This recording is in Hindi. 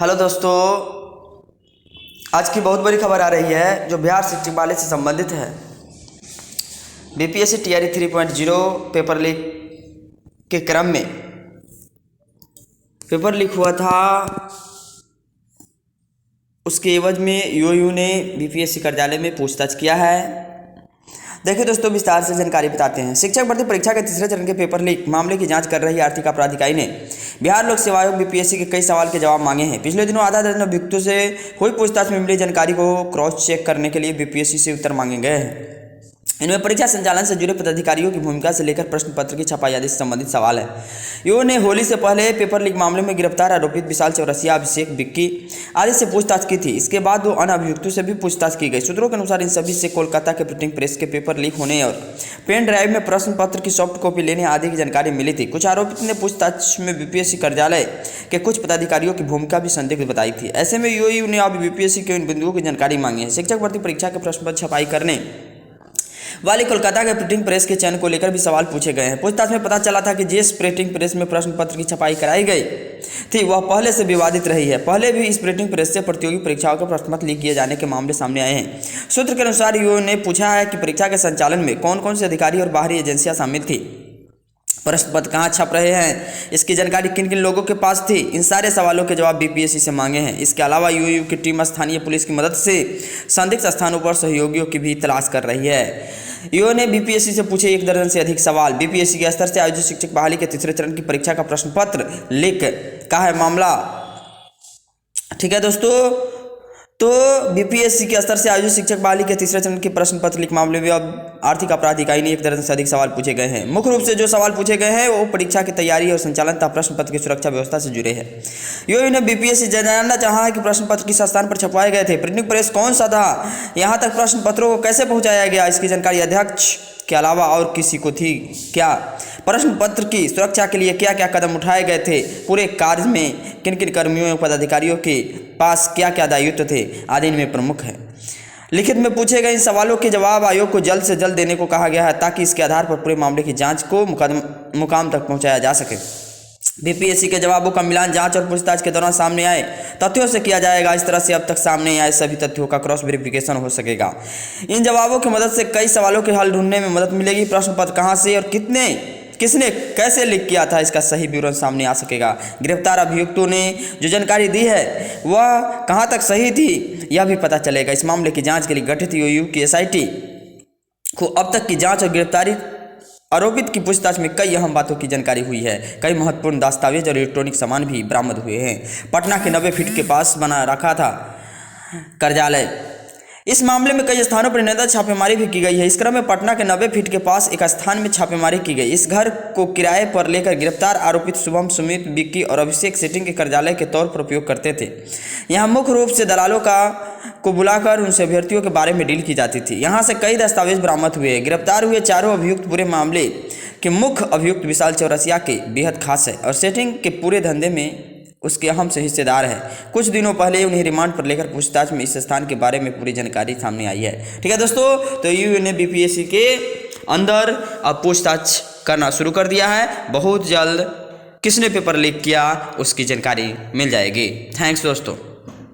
हेलो दोस्तों, आज की बहुत बड़ी खबर आ रही है जो बिहार शिक्षक वाले से संबंधित है। बीपीएससी टीआरई 3.0 पेपर लीक के क्रम में पेपर लीक हुआ था। उसके एवज में यूयू ने बीपीएससी कार्यालय में पूछताछ किया है। देखिए दोस्तों, विस्तार से जानकारी बताते हैं। शिक्षक भर्ती परीक्षा के तीसरे चरण के पेपर लीक मामले की जांच कर रही आर्थिक अपराध इकाई ने बिहार लोक सेवा आयोग बीपीएससी के कई सवाल के जवाब मांगे हैं। पिछले दिनों आधा दर्जन अभियुक्तों से हुई पूछताछ में मिली जानकारी को क्रॉस चेक करने के लिए बीपीएससी से उत्तर मांगे गए हैं। इनमें परीक्षा संचालन से जुड़े पदाधिकारियों की भूमिका से लेकर प्रश्न पत्र की छपाई आदि से संबंधित सवाल है। यूयू ने होली से पहले पेपर लीक मामले में गिरफ्तार आरोपित विशाल चौरसिया, अभिषेक, विक्की आदि से पूछताछ की थी। इसके बाद 2 अन्य अभियुक्तों से भी पूछताछ की गई। सूत्रों के अनुसार इन सभी से कोलकाता के प्रिंटिंग प्रेस के पेपर लीक होने और पेन ड्राइव में प्रश्न पत्र की सॉफ्ट कॉपी लेने आदि की जानकारी मिली थी। कुछ आरोपित ने पूछताछ में बीपीएससी कार्यालय के कुछ पदाधिकारियों की भूमिका भी संदिग्ध बताई थी। ऐसे में यूयू ने अब बीपीएससी के इन बिंदुओं की जानकारी मांगी है। शिक्षक भर्ती परीक्षा के प्रश्न पत्र छपाई करने वाली कोलकाता के प्रिंटिंग प्रेस के चयन को लेकर भी सवाल पूछे गए हैं। पूछताछ में पता चला था कि जिस प्रिंटिंग प्रेस में प्रश्न पत्र की छपाई कराई गई थी वह पहले से विवादित रही है। पहले भी इस प्रिंटिंग प्रेस से प्रतियोगी परीक्षाओं के प्रश्न पत्र लीक किए जाने के मामले सामने आए हैं। सूत्र के अनुसार यूयू ने पूछा है कि परीक्षा के संचालन में कौन कौन से अधिकारी और बाहरी एजेंसियां शामिल थी, प्रश्न पत्र कहाँ छप रहे हैं, इसकी जानकारी किन किन लोगों के पास थी। इन सारे सवालों के जवाब बीपीएससी से मांगे हैं। इसके अलावा यूयू की टीम स्थानीय पुलिस की मदद से संदिग्ध स्थानों पर सहयोगियों की भी तलाश कर रही है। यूयू ने बीपीएससी से पूछे 1 दर्जन से अधिक सवाल। बीपीएससी के स्तर से आयोजित शिक्षक बहाली के तीसरे चरण की परीक्षा का प्रश्न पत्र लीक का है मामला। ठीक है दोस्तों, तो बीपीएससी के स्तर से आयोजित शिक्षक बहाली के तीसरे चरण के प्रश्न पत्र लीक मामले में अब आर्थिक अपराध इकाई ने 1 दर्जन से अधिक सवाल पूछे गए हैं। मुख्य रूप से जो सवाल पूछे गए हैं वो परीक्षा की तैयारी और संचालन तथा प्रश्न पत्र की सुरक्षा व्यवस्था से जुड़े हैं। यूयू ने बीपीएससी जानना चाहा है कि प्रश्न पत्र किस स्थान पर छपवाए गए थे, प्रिंटिंग प्रेस कौन सा था, यहाँ तक प्रश्न पत्रों को कैसे पहुँचाया गया, इसकी जानकारी अध्यक्ष के अलावा और किसी को थी क्या, प्रश्न पत्र की सुरक्षा के लिए क्या क्या कदम उठाए गए थे, पूरे कार्य में किन किन कर्मियों एवं पदाधिकारियों के पास क्या क्या दायित्व थे आदि इनमें प्रमुख है। लिखित में पूछे गए इन सवालों के जवाब आयोग को जल्द से जल्द देने को कहा गया है ताकि इसके आधार पर पूरे मामले की जांच को मुकाम तक पहुंचाया जा सके। बीपीएससी के जवाबों का मिलान जांच और पूछताछ के दौरान सामने आए तथ्यों से किया जाएगा। इस तरह से अब तक सामने आए सभी तथ्यों का क्रॉस वेरिफिकेशन हो सकेगा। इन जवाबों की मदद से कई सवालों के हल ढूंढने में मदद मिलेगी। प्रश्न पत्र कहां से और किसने कैसे लीक किया था, इसका सही विवरण सामने आ सकेगा। गिरफ्तार अभियुक्तों ने जो जानकारी दी है वह कहां तक सही थी यह भी पता चलेगा। इस मामले की जांच के लिए गठित यूयू की एसआईटी को अब तक की जांच और गिरफ्तारी आरोपित की पूछताछ में कई अहम बातों की जानकारी हुई है। कई महत्वपूर्ण दस्तावेज और इलेक्ट्रॉनिक सामान भी बरामद हुए हैं। पटना के 90 फीट के पास बना रखा था कार्यालय। इस मामले में कई स्थानों पर निरंतर छापेमारी भी की गई है। इस क्रम में पटना के 90 फीट के पास एक स्थान में छापेमारी की गई। इस घर को किराए पर लेकर गिरफ्तार आरोपित शुभम, सुमित, विक्की और अभिषेक सेटिंग के कार्यालय के तौर पर उपयोग करते थे। यहाँ मुख्य रूप से दलालों को बुलाकर उनसे अभ्यर्थियों के बारे में डील की जाती थी। यहाँ से कई दस्तावेज बरामद हुए। गिरफ्तार हुए चारों अभियुक्त पूरे मामले के मुख्य अभियुक्त विशाल चौरसिया के बेहद खास है और सेटिंग के पूरे धंधे में उसके अहम से हिस्सेदार है। कुछ दिनों पहले उन्हें रिमांड पर लेकर पूछताछ में इस स्थान के बारे में पूरी जानकारी सामने आई है। ठीक है दोस्तों, तो यूयू ने बीपीएससी के अंदर अब पूछताछ करना शुरू कर दिया है। बहुत जल्द किसने पेपर लीक किया उसकी जानकारी मिल जाएगी। थैंक्स दोस्तों।